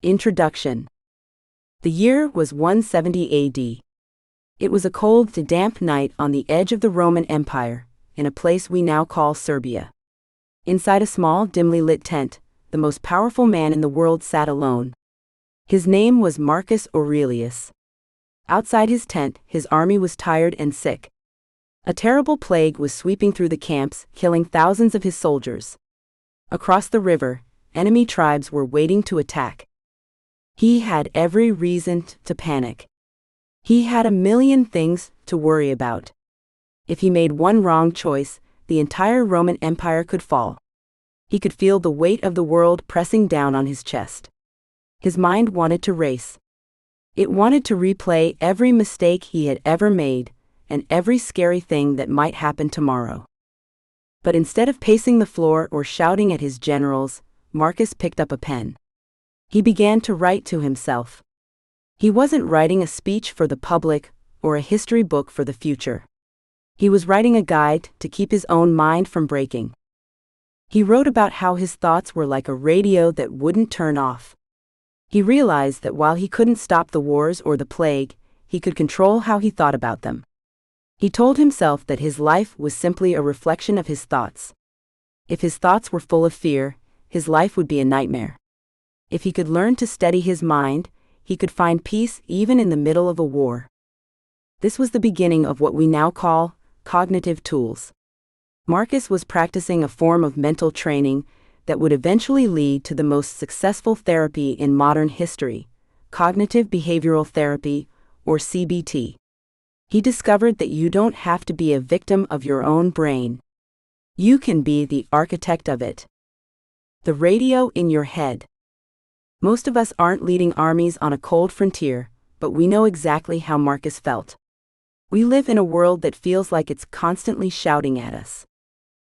Introduction. The year was 170 AD. It was a cold to damp night on the edge of the Roman Empire, in a place we now call Serbia. Inside a small, dimly lit tent, the most powerful man in the world sat alone. His name was Marcus Aurelius. Outside his tent, his army was tired and sick. A terrible plague was sweeping through the camps, killing thousands of his soldiers. Across the river, enemy tribes were waiting to attack. He had every reason to panic. He had a million things to worry about. If he made one wrong choice, the entire Roman Empire could fall. He could feel the weight of the world pressing down on his chest. His mind wanted to race. It wanted to replay every mistake he had ever made, and every scary thing that might happen tomorrow. But instead of pacing the floor or shouting at his generals, Marcus picked up a pen. He began to write to himself. He wasn't writing a speech for the public or a history book for the future. He was writing a guide to keep his own mind from breaking. He wrote about how his thoughts were like a radio that wouldn't turn off. He realized that while he couldn't stop the wars or the plague, he could control how he thought about them. He told himself that his life was simply a reflection of his thoughts. If his thoughts were full of fear, his life would be a nightmare. If he could learn to steady his mind, he could find peace even in the middle of a war. This was the beginning of what we now call cognitive tools. Marcus was practicing a form of mental training that would eventually lead to the most successful therapy in modern history, cognitive behavioral therapy, or CBT. He discovered that you don't have to be a victim of your own brain. You can be the architect of it. The radio in your head. Most of us aren't leading armies on a cold frontier, but we know exactly how Marcus felt. We live in a world that feels like it's constantly shouting at us.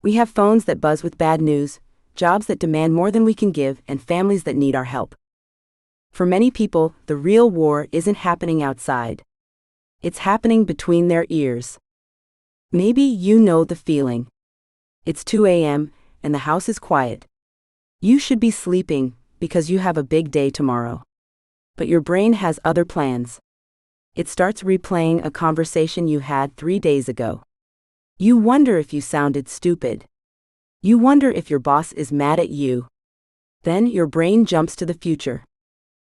We have phones that buzz with bad news, jobs that demand more than we can give, and families that need our help. For many people, the real war isn't happening outside. It's happening between their ears. Maybe you know the feeling. It's 2 a.m., and the house is quiet. You should be sleeping, because you have a big day tomorrow. But your brain has other plans. It starts replaying a conversation you had 3 days ago. You wonder if you sounded stupid. You wonder if your boss is mad at you. Then your brain jumps to the future.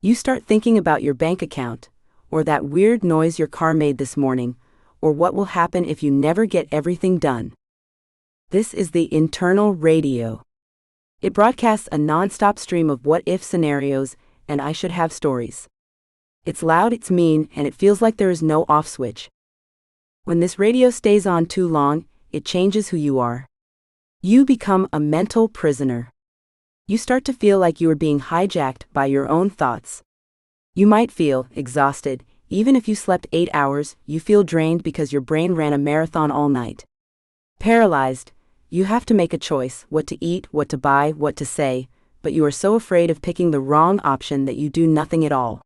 You start thinking about your bank account, or that weird noise your car made this morning, or what will happen if you never get everything done. This is the internal radio. It broadcasts a non-stop stream of what-if scenarios and I should have stories. It's loud, it's mean, and it feels like there is no off switch. When this radio stays on too long, it changes who you are. You become a mental prisoner. You start to feel like you are being hijacked by your own thoughts. You might feel exhausted. Even if you slept 8 hours, you feel drained because your brain ran a marathon all night. Paralyzed. You have to make a choice, what to eat, what to buy, what to say, but you are so afraid of picking the wrong option that you do nothing at all.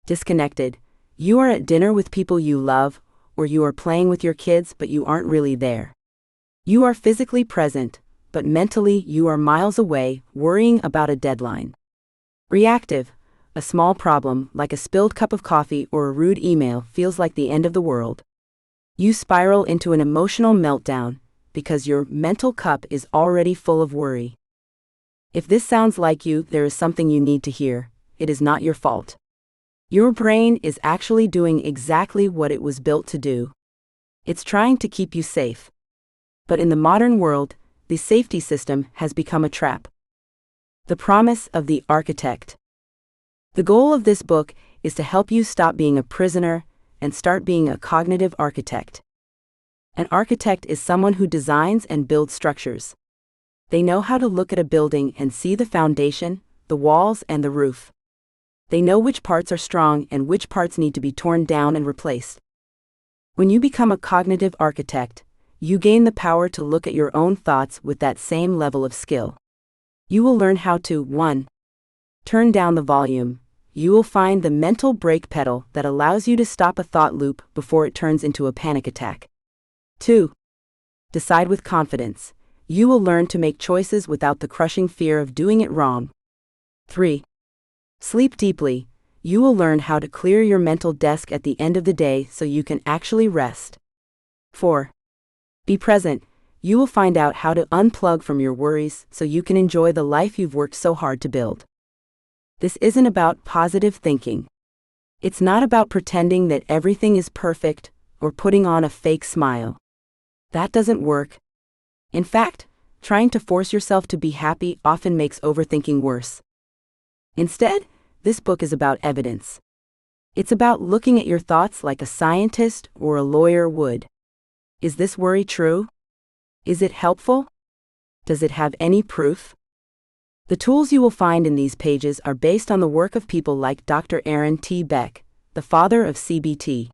Disconnected. You are at dinner with people you love, or you are playing with your kids but you aren't really there. You are physically present, but mentally you are miles away, worrying about a deadline. Reactive. A small problem, like a spilled cup of coffee or a rude email, feels like the end of the world. You spiral into an emotional meltdown, because your mental cup is already full of worry. If this sounds like you, there is something you need to hear. It is not your fault. Your brain is actually doing exactly what it was built to do. It's trying to keep you safe. But in the modern world, the safety system has become a trap. The promise of the architect. The goal of this book is to help you stop being a prisoner and start being a cognitive architect. An architect is someone who designs and builds structures. They know how to look at a building and see the foundation, the walls, and the roof. They know which parts are strong and which parts need to be torn down and replaced. When you become a cognitive architect, you gain the power to look at your own thoughts with that same level of skill. You will learn how to 1. Turn down the volume. You will find the mental brake pedal that allows you to stop a thought loop before it turns into a panic attack. 2. Decide with confidence. You will learn to make choices without the crushing fear of doing it wrong. 3. Sleep deeply. You will learn how to clear your mental desk at the end of the day so you can actually rest. 4. Be present. You will find out how to unplug from your worries so you can enjoy the life you've worked so hard to build. This isn't about positive thinking. It's not about pretending that everything is perfect or putting on a fake smile. That doesn't work. In fact, trying to force yourself to be happy often makes overthinking worse. Instead, this book is about evidence. It's about looking at your thoughts like a scientist or a lawyer would. Is this worry true? Is it helpful? Does it have any proof? The tools you will find in these pages are based on the work of people like Dr. Aaron T. Beck, the father of CBT.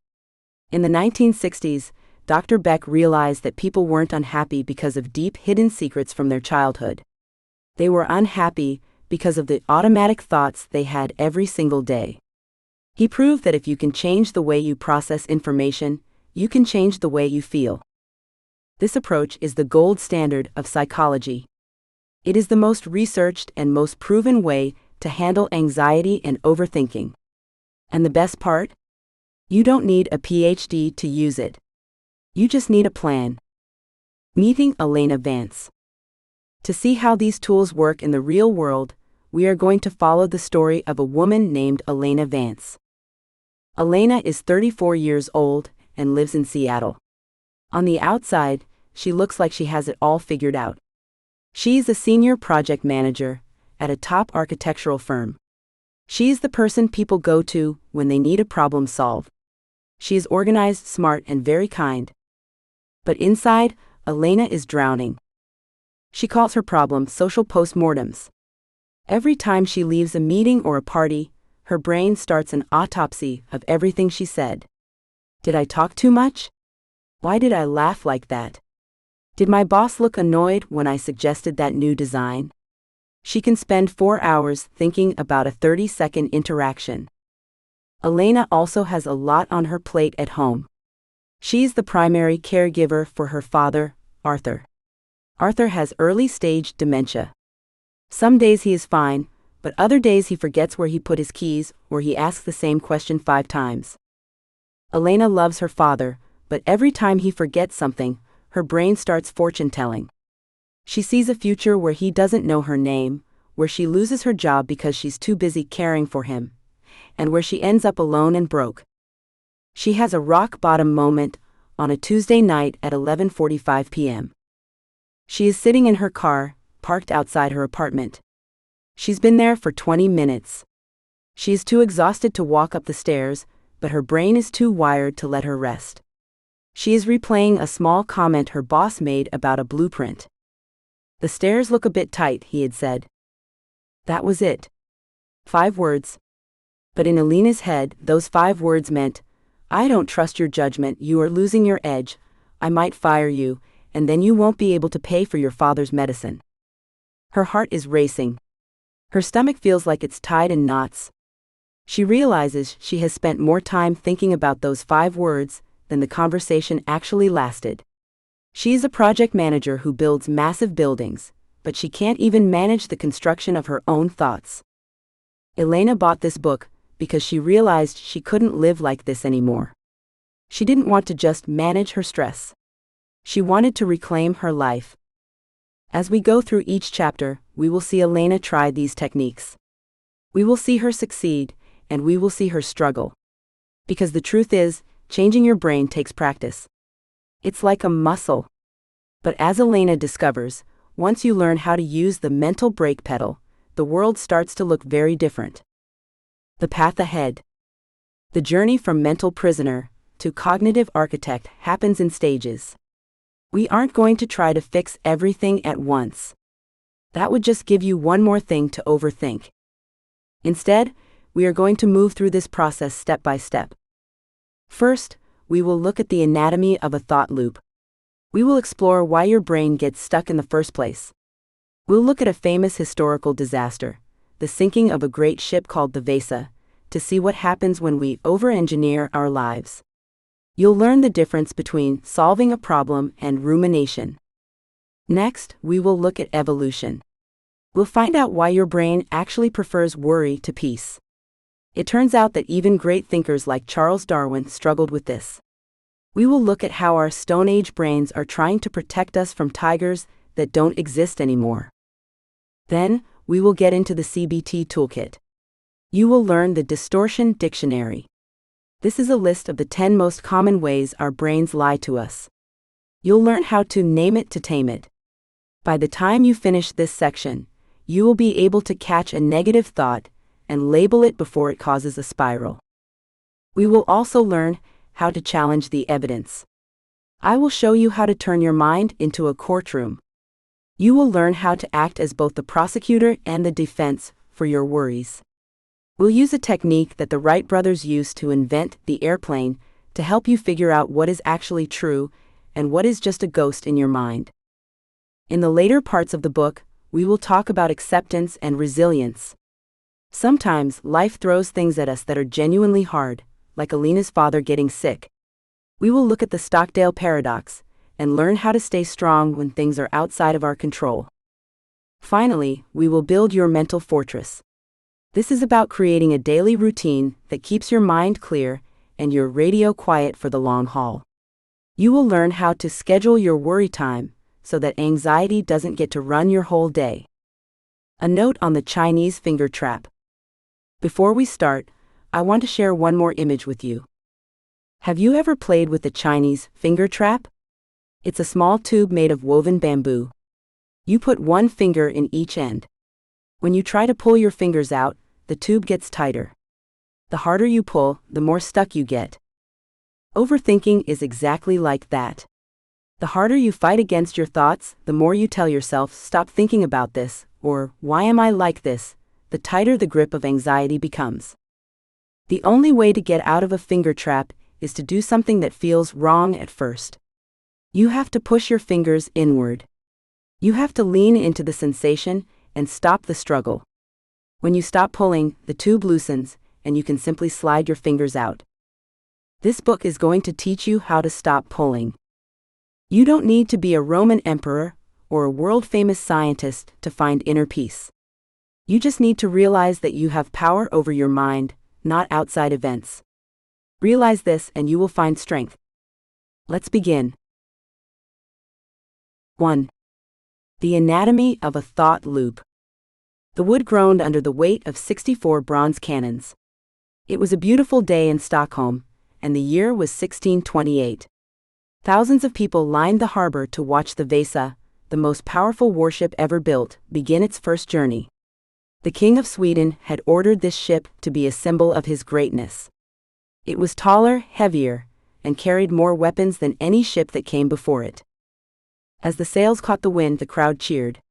In the 1960s, Dr. Beck realized that people weren't unhappy because of deep hidden secrets from their childhood. They were unhappy because of the automatic thoughts they had every single day. He proved that if you can change the way you process information, you can change the way you feel. This approach is the gold standard of psychology. It is the most researched and most proven way to handle anxiety and overthinking. And the best part? You don't need a PhD to use it. You just need a plan. Meeting Elena Vance. To see how these tools work in the real world, we are going to follow the story of a woman named Elena Vance. Elena is 34 years old and lives in Seattle. On the outside, she looks like she has it all figured out. She's a senior project manager at a top architectural firm. She's the person people go to when they need a problem solved. She is organized, smart, and very kind. But inside, Elena is drowning. She calls her problem social postmortems. Every time she leaves a meeting or a party, her brain starts an autopsy of everything she said. Did I talk too much? Why did I laugh like that? Did my boss look annoyed when I suggested that new design? She can spend 4 hours thinking about a 30-second interaction. Elena also has a lot on her plate at home. She's the primary caregiver for her father, Arthur. Arthur has early-stage dementia. Some days he is fine, but other days he forgets where he put his keys or he asks the same question 5 times. Elena loves her father, but every time he forgets something, her brain starts fortune-telling. She sees a future where he doesn't know her name, where she loses her job because she's too busy caring for him, and where she ends up alone and broke. She has a rock-bottom moment on a Tuesday night at 11:45 p.m. She is sitting in her car, parked outside her apartment. She's been there for 20 minutes. She is too exhausted to walk up the stairs, but her brain is too wired to let her rest. She is replaying a small comment her boss made about a blueprint. The stairs look a bit tight, he had said. That was it. 5 words. But in Elena's head, those 5 words meant, I don't trust your judgment, you are losing your edge, I might fire you, and then you won't be able to pay for your father's medicine. Her heart is racing. Her stomach feels like it's tied in knots. She realizes she has spent more time thinking about those 5 words than the conversation actually lasted. She's a project manager who builds massive buildings, but she can't even manage the construction of her own thoughts. Elena bought this book because she realized she couldn't live like this anymore. She didn't want to just manage her stress. She wanted to reclaim her life. As we go through each chapter, we will see Elena try these techniques. We will see her succeed, and we will see her struggle. Because the truth is, changing your brain takes practice. It's like a muscle. But as Elena discovers, once you learn how to use the mental brake pedal, the world starts to look very different. The path ahead. The journey from mental prisoner to cognitive architect happens in stages. We aren't going to try to fix everything at once. That would just give you one more thing to overthink. Instead, we are going to move through this process step by step. First, we will look at the anatomy of a thought loop. We will explore why your brain gets stuck in the first place. We'll look at a famous historical disaster, the sinking of a great ship called the Vasa, to see what happens when we over-engineer our lives. You'll learn the difference between solving a problem and rumination. Next, we will look at evolution. We'll find out why your brain actually prefers worry to peace. It turns out that even great thinkers like Charles Darwin struggled with this. We will look at how our Stone Age brains are trying to protect us from tigers that don't exist anymore. Then, we will get into the CBT toolkit. You will learn the distortion dictionary. This is a list of the 10 most common ways our brains lie to us. You'll learn how to name it to tame it. By the time you finish this section, you will be able to catch a negative thought and label it before it causes a spiral. We will also learn how to challenge the evidence. I will show you how to turn your mind into a courtroom. You will learn how to act as both the prosecutor and the defense for your worries. We'll use a technique that the Wright brothers used to invent the airplane to help you figure out what is actually true and what is just a ghost in your mind. In the later parts of the book, we will talk about acceptance and resilience. Sometimes life throws things at us that are genuinely hard, like Alina's father getting sick. We will look at the Stockdale paradox and learn how to stay strong when things are outside of our control. Finally, we will build your mental fortress. This is about creating a daily routine that keeps your mind clear and your radio quiet for the long haul. You will learn how to schedule your worry time so that anxiety doesn't get to run your whole day. A note on the Chinese finger trap. Before we start, I want to share one more image with you. Have you ever played with the Chinese finger trap? It's a small tube made of woven bamboo. You put one finger in each end. When you try to pull your fingers out, the tube gets tighter. The harder you pull, the more stuck you get. Overthinking is exactly like that. The harder you fight against your thoughts, the more you tell yourself, stop thinking about this, or why am I like this, the tighter the grip of anxiety becomes. The only way to get out of a finger trap is to do something that feels wrong at first. You have to push your fingers inward. You have to lean into the sensation and stop the struggle. When you stop pulling, the tube loosens, and you can simply slide your fingers out. This book is going to teach you how to stop pulling. You don't need to be a Roman emperor or a world-famous scientist to find inner peace. You just need to realize that you have power over your mind, not outside events. Realize this and you will find strength. Let's begin. 1. The anatomy of a thought loop. The wood groaned under the weight of 64 bronze cannons. It was a beautiful day in Stockholm, and the year was 1628. Thousands of people lined the harbor to watch the Vasa, the most powerful warship ever built, begin its first journey. The King of Sweden had ordered this ship to be a symbol of his greatness. It was taller, heavier, and carried more weapons than any ship that came before it. As the sails caught the wind, the crowd cheered.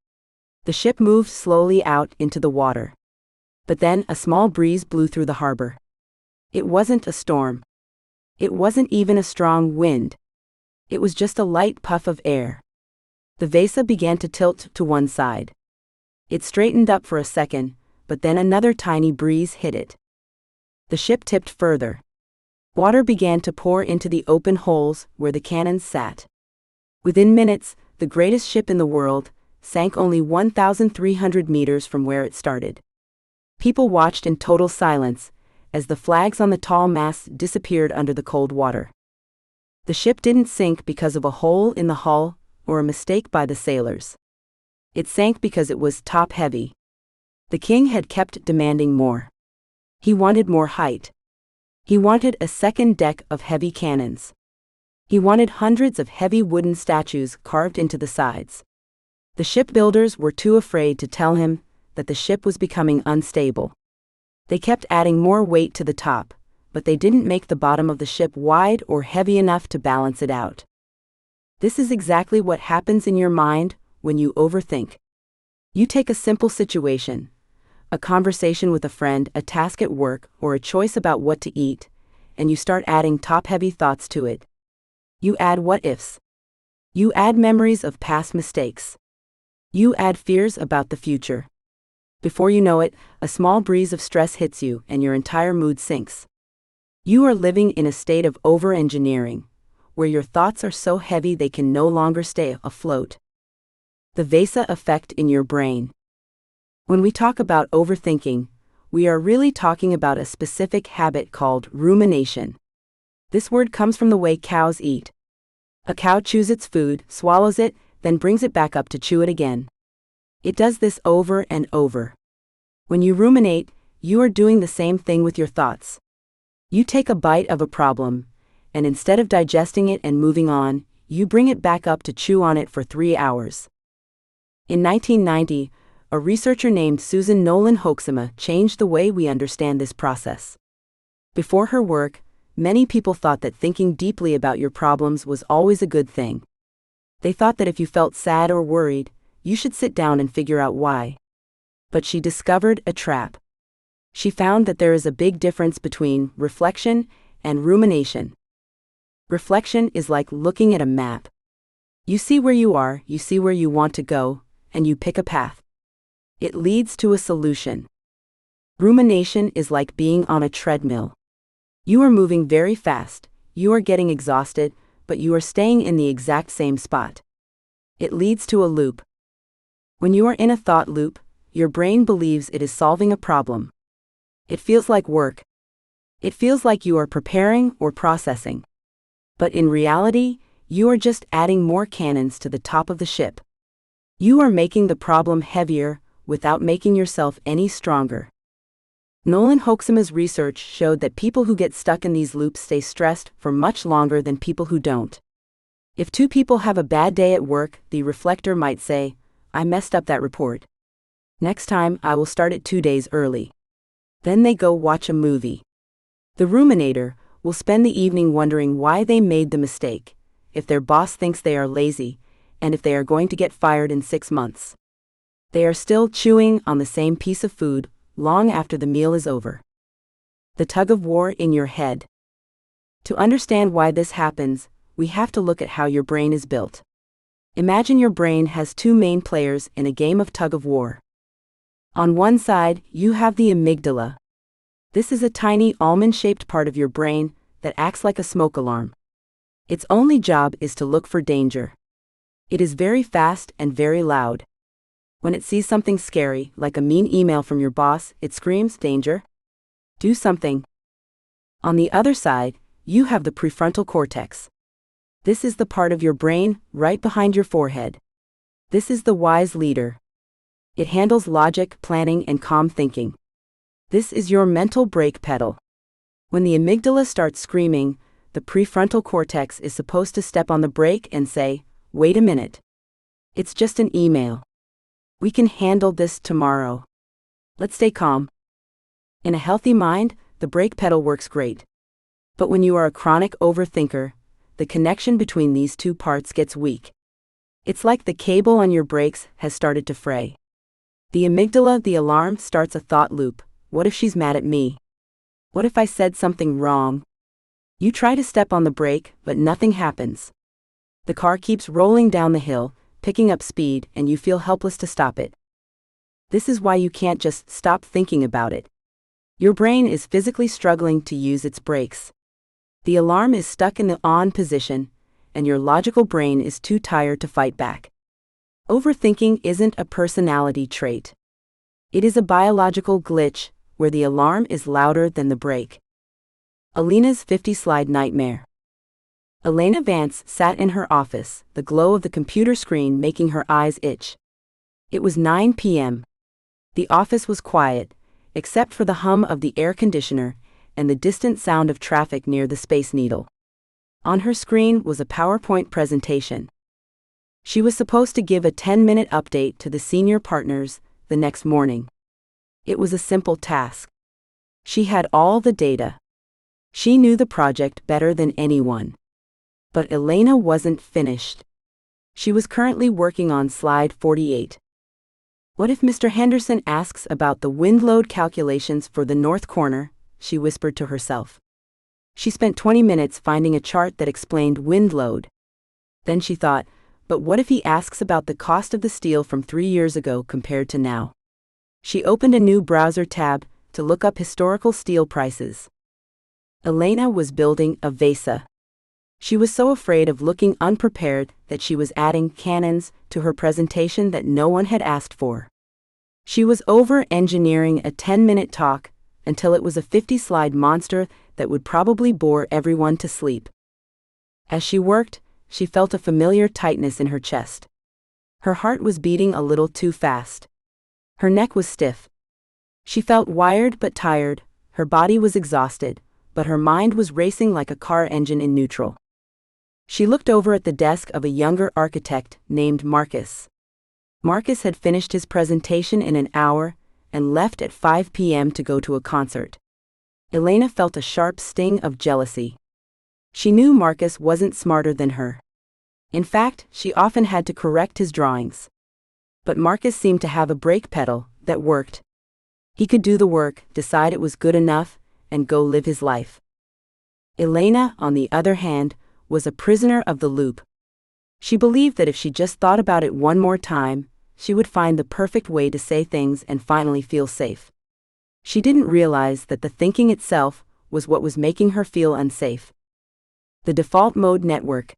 The ship moved slowly out into the water. But then a small breeze blew through the harbor. It wasn't a storm. It wasn't even a strong wind. It was just a light puff of air. The Vasa began to tilt to one side. It straightened up for a second, but then another tiny breeze hit it. The ship tipped further. Water began to pour into the open holes where the cannons sat. Within minutes, the greatest ship in the world sank only 1,300 meters from where it started. People watched in total silence as the flags on the tall masts disappeared under the cold water. The ship didn't sink because of a hole in the hull or a mistake by the sailors. It sank because it was top-heavy. The king had kept demanding more. He wanted more height. He wanted a second deck of heavy cannons. He wanted hundreds of heavy wooden statues carved into the sides. The shipbuilders were too afraid to tell him that the ship was becoming unstable. They kept adding more weight to the top, but they didn't make the bottom of the ship wide or heavy enough to balance it out. This is exactly what happens in your mind when you overthink. You take a simple situation, a conversation with a friend, a task at work, or a choice about what to eat, and you start adding top-heavy thoughts to it. You add what-ifs. You add memories of past mistakes. You add fears about the future. Before you know it, a small breeze of stress hits you and your entire mood sinks. You are living in a state of over-engineering, where your thoughts are so heavy they can no longer stay afloat. The Vasa effect in your brain. When we talk about overthinking, we are really talking about a specific habit called rumination. This word comes from the way cows eat. A cow chews its food, swallows it, then brings it back up to chew it again. It does this over and over. When you ruminate, you are doing the same thing with your thoughts. You take a bite of a problem, and instead of digesting it and moving on, you bring it back up to chew on it for 3 hours. In 1990, a researcher named Susan Nolan Hoeksema changed the way we understand this process. Before her work, many people thought that thinking deeply about your problems was always a good thing. They thought that if you felt sad or worried, you should sit down and figure out why. But she discovered a trap. She found that there is a big difference between reflection and rumination. Reflection is like looking at a map. You see where you are, you see where you want to go, and you pick a path. It leads to a solution. Rumination is like being on a treadmill. You are moving very fast, you are getting exhausted, but you are staying in the exact same spot. It leads to a loop. When you are in a thought loop, your brain believes it is solving a problem. It feels like work. It feels like you are preparing or processing. But in reality, you are just adding more cannons to the top of the ship. You are making the problem heavier without making yourself any stronger. Nolan Hoeksema's research showed that people who get stuck in these loops stay stressed for much longer than people who don't. If two people have a bad day at work, the reflector might say, "I messed up that report. Next time, I will start it 2 days early." Then they go watch a movie. The ruminator will spend the evening wondering why they made the mistake, if their boss thinks they are lazy, and if they are going to get fired in 6 months. They are still chewing on the same piece of food long after the meal is over. The tug of war in your head. To understand why this happens, we have to look at how your brain is built. Imagine your brain has 2 main players in a game of tug of war. On one side, you have the amygdala. This is a tiny almond-shaped part of your brain that acts like a smoke alarm. Its only job is to look for danger. It is very fast and very loud. When it sees something scary, like a mean email from your boss, it screams, "Danger! Do something." On the other side, you have the prefrontal cortex. This is the part of your brain right behind your forehead. This is the wise leader. It handles logic, planning, and calm thinking. This is your mental brake pedal. When the amygdala starts screaming, the prefrontal cortex is supposed to step on the brake and say, "Wait a minute. It's just an email. We can handle this tomorrow. Let's stay calm." In a healthy mind, the brake pedal works great. But when you are a chronic overthinker, the connection between these 2 parts gets weak. It's like the cable on your brakes has started to fray. The amygdala, the alarm, starts a thought loop. What if she's mad at me? What if I said something wrong? You try to step on the brake, but nothing happens. The car keeps rolling down the hill, picking up speed, and you feel helpless to stop it. This is why you can't just stop thinking about it. Your brain is physically struggling to use its brakes. The alarm is stuck in the on position, and your logical brain is too tired to fight back. Overthinking isn't a personality trait. It is a biological glitch where the alarm is louder than the brake. Alina's 50-slide nightmare. Elena Vance sat in her office, the glow of the computer screen making her eyes itch. It was 9 p.m. The office was quiet, except for the hum of the air conditioner and the distant sound of traffic near the Space Needle. On her screen was a PowerPoint presentation. She was supposed to give a 10-minute update to the senior partners the next morning. It was a simple task. She had all the data. She knew the project better than anyone. But Elena wasn't finished. She was currently working on slide 48. "What if Mr. Henderson asks about the wind load calculations for the north corner?" she whispered to herself. She spent 20 minutes finding a chart that explained wind load. Then she thought, but what if he asks about the cost of the steel from 3 years ago compared to now? She opened a new browser tab to look up historical steel prices. Elena was building a VESA. She was so afraid of looking unprepared that she was adding cannons to her presentation that no one had asked for. She was over-engineering a 10-minute talk until it was a 50-slide monster that would probably bore everyone to sleep. As she worked, she felt a familiar tightness in her chest. Her heart was beating a little too fast. Her neck was stiff. She felt wired but tired, her body was exhausted, but her mind was racing like a car engine in neutral. She looked over at the desk of a younger architect named Marcus. Marcus had finished his presentation in an hour and left at 5 p.m. to go to a concert. Elena felt a sharp sting of jealousy. She knew Marcus wasn't smarter than her. In fact, she often had to correct his drawings. But Marcus seemed to have a brake pedal that worked. He could do the work, decide it was good enough, and go live his life. Elena, on the other hand, was a prisoner of the loop. She believed that if she just thought about it one more time, she would find the perfect way to say things and finally feel safe. She didn't realize that the thinking itself was what was making her feel unsafe. The default mode network.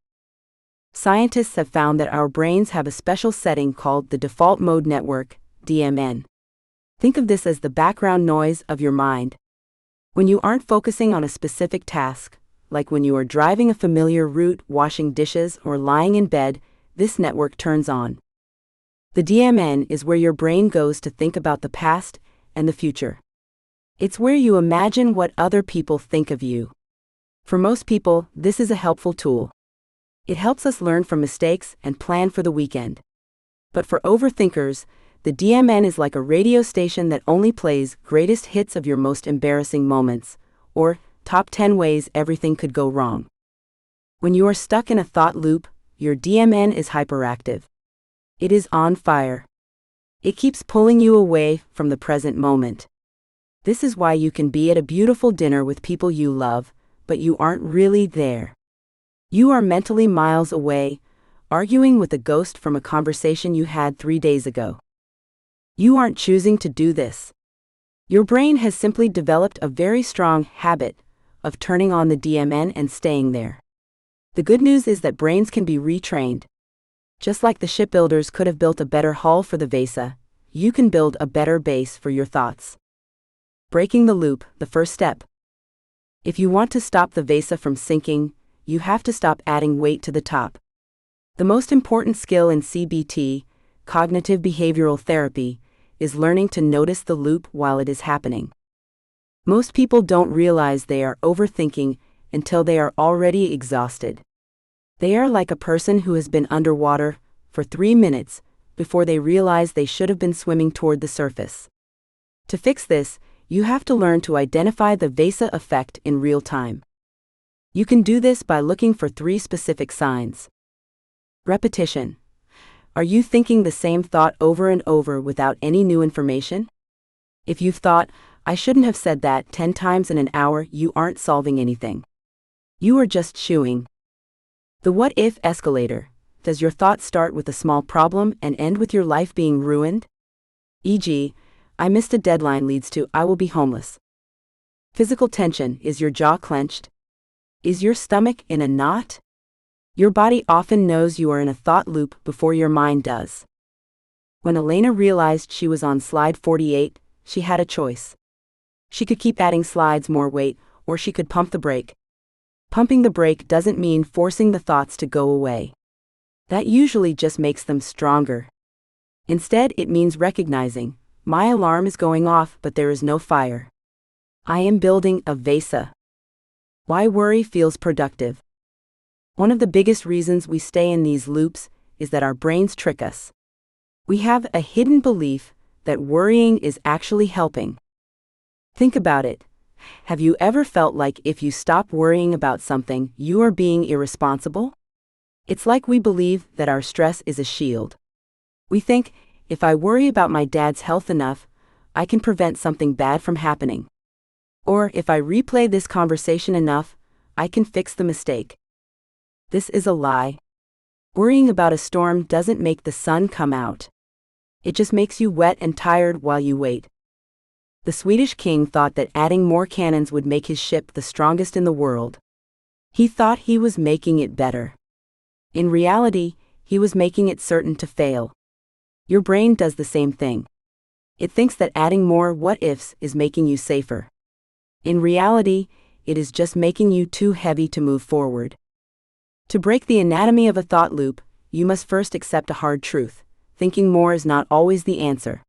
Scientists have found that our brains have a special setting called the default mode network, DMN. Think of this as the background noise of your mind. When you aren't focusing on a specific task, like when you are driving a familiar route, washing dishes, or lying in bed, this network turns on. The DMN is where your brain goes to think about the past and the future. It's where you imagine what other people think of you. For most people, this is a helpful tool. It helps us learn from mistakes and plan for the weekend. But for overthinkers, the DMN is like a radio station that only plays greatest hits of your most embarrassing moments, or top 10 ways everything could go wrong. When you are stuck in a thought loop, your DMN is hyperactive. It is on fire. It keeps pulling you away from the present moment. This is why you can be at a beautiful dinner with people you love, but you aren't really there. You are mentally miles away, arguing with a ghost from a conversation you had 3 days ago. You aren't choosing to do this. Your brain has simply developed a very strong habit of turning on the DMN and staying there. The good news is that brains can be retrained. Just like the shipbuilders could have built a better hull for the Vesa, you can build a better base for your thoughts. Breaking the loop, the first step. If you want to stop the Vesa from sinking, you have to stop adding weight to the top. The most important skill in CBT, cognitive behavioral therapy, is learning to notice the loop while it is happening. Most people don't realize they are overthinking until they are already exhausted. They are like a person who has been underwater for 3 minutes before they realize they should have been swimming toward the surface. To fix this, you have to learn to identify the Vesa effect in real time. You can do this by looking for 3 specific signs. Repetition. Are you thinking the same thought over and over without any new information? If you've thought, I shouldn't have said that 10 times in an hour, you aren't solving anything. You are just chewing. The what-if escalator. Does your thought start with a small problem and end with your life being ruined? E.g., I missed a deadline leads to I will be homeless. Physical tension. Is your jaw clenched? Is your stomach in a knot? Your body often knows you are in a thought loop before your mind does. When Elena realized she was on slide 48, she had a choice. She could keep adding slides more weight, or she could pump the brake. Pumping the brake doesn't mean forcing the thoughts to go away. That usually just makes them stronger. Instead, it means recognizing, my alarm is going off but there is no fire. I am building a Vesa. Why worry feels productive. One of the biggest reasons we stay in these loops is that our brains trick us. We have a hidden belief that worrying is actually helping. Think about it. Have you ever felt like if you stop worrying about something, you are being irresponsible? It's like we believe that our stress is a shield. We think, if I worry about my dad's health enough, I can prevent something bad from happening. Or if I replay this conversation enough, I can fix the mistake. This is a lie. Worrying about a storm doesn't make the sun come out. It just makes you wet and tired while you wait. The Swedish king thought that adding more cannons would make his ship the strongest in the world. He thought he was making it better. In reality, he was making it certain to fail. Your brain does the same thing. It thinks that adding more what-ifs is making you safer. In reality, it is just making you too heavy to move forward. To break the anatomy of a thought loop, you must first accept a hard truth. Thinking more is not always the answer.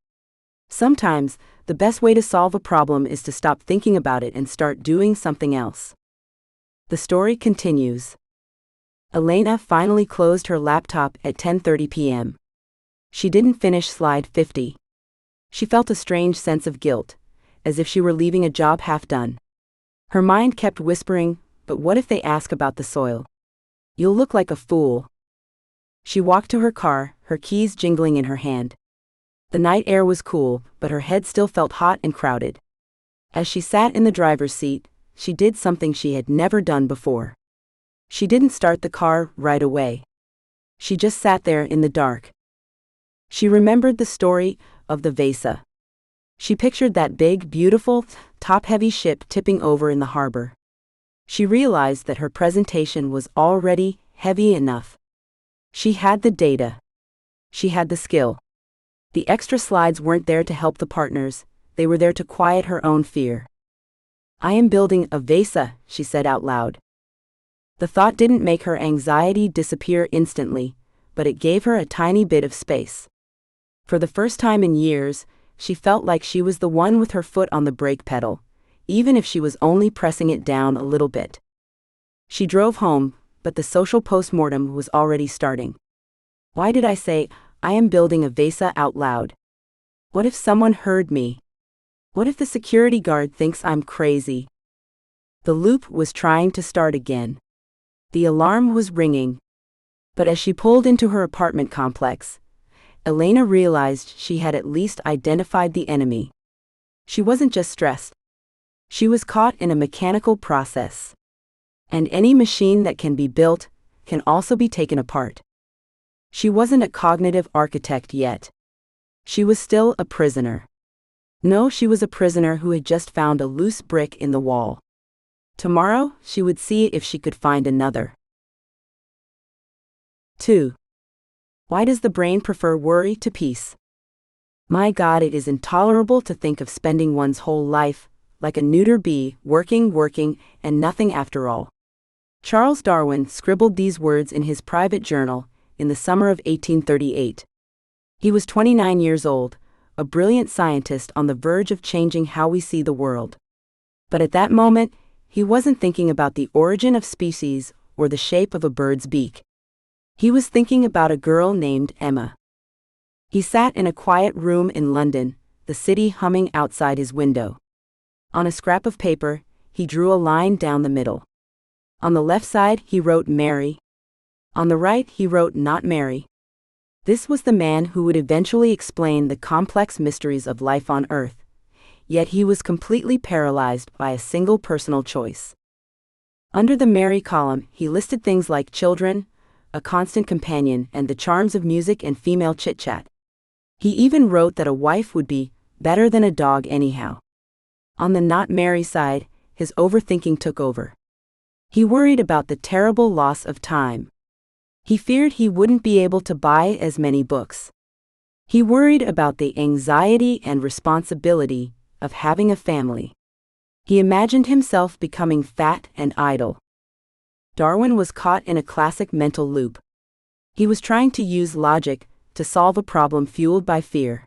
Sometimes, the best way to solve a problem is to stop thinking about it and start doing something else. The story continues. Elena finally closed her laptop at 10:30 p.m. She didn't finish slide 50. She felt a strange sense of guilt, as if she were leaving a job half done. Her mind kept whispering, but what if they ask about the soil? You'll look like a fool. She walked to her car, her keys jingling in her hand. The night air was cool, but her head still felt hot and crowded. As she sat in the driver's seat, she did something she had never done before. She didn't start the car right away. She just sat there in the dark. She remembered the story of the Vesa. She pictured that big, beautiful, top-heavy ship tipping over in the harbor. She realized that her presentation was already heavy enough. She had the data. She had the skill. The extra slides weren't there to help the partners, they were there to quiet her own fear. I am building a Vesa, she said out loud. The thought didn't make her anxiety disappear instantly, but it gave her a tiny bit of space. For the first time in years, she felt like she was the one with her foot on the brake pedal, even if she was only pressing it down a little bit. She drove home, but the social postmortem was already starting. Why did I say, I am building a Vesa out loud? What if someone heard me? What if the security guard thinks I'm crazy? The loop was trying to start again. The alarm was ringing. But as she pulled into her apartment complex, Elena realized she had at least identified the enemy. She wasn't just stressed. She was caught in a mechanical process. And any machine that can be built can also be taken apart. She wasn't a cognitive architect yet. She was still a prisoner. No, she was a prisoner who had just found a loose brick in the wall. Tomorrow, she would see if she could find another. 2. Why does the brain prefer worry to peace? My God, it is intolerable to think of spending one's whole life, like a neuter bee, working, and nothing after all. Charles Darwin scribbled these words in his private journal in the summer of 1838. He was 29 years old, a brilliant scientist on the verge of changing how we see the world. But at that moment, he wasn't thinking about the origin of species or the shape of a bird's beak. He was thinking about a girl named Emma. He sat in a quiet room in London, the city humming outside his window. On a scrap of paper, he drew a line down the middle. On the left side, he wrote Mary. On the right, he wrote Not Mary. This was the man who would eventually explain the complex mysteries of life on Earth, yet he was completely paralyzed by a single personal choice. Under the Mary column, he listed things like children, a constant companion, and the charms of music and female chit-chat. He even wrote that a wife would be better than a dog anyhow. On the Not Mary side, his overthinking took over. He worried about the terrible loss of time. He feared he wouldn't be able to buy as many books. He worried about the anxiety and responsibility of having a family. He imagined himself becoming fat and idle. Darwin was caught in a classic mental loop. He was trying to use logic to solve a problem fueled by fear.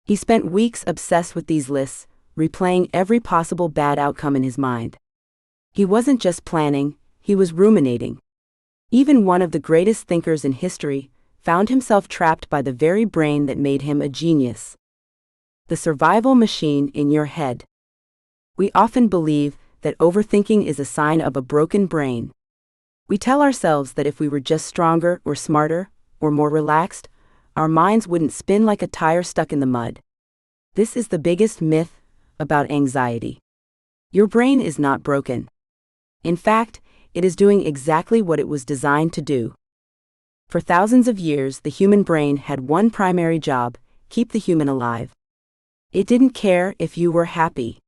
He spent weeks obsessed with these lists, replaying every possible bad outcome in his mind. He wasn't just planning, he was ruminating. Even one of the greatest thinkers in history found himself trapped by the very brain that made him a genius. The survival machine in your head. We often believe that overthinking is a sign of a broken brain. We tell ourselves that if we were just stronger or smarter or more relaxed, our minds wouldn't spin like a tire stuck in the mud. This is the biggest myth about anxiety. Your brain is not broken. In fact, it is doing exactly what it was designed to do. For thousands of years, the human brain had one primary job: keep the human alive. It didn't care if you were happy.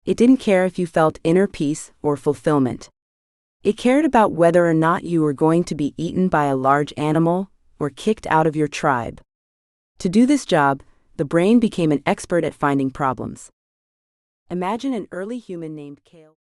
It didn't care if you felt inner peace or fulfillment. It cared about whether or not you were going to be eaten by a large animal or kicked out of your tribe. To do this job, the brain became an expert at finding problems. Imagine an early human named Kale.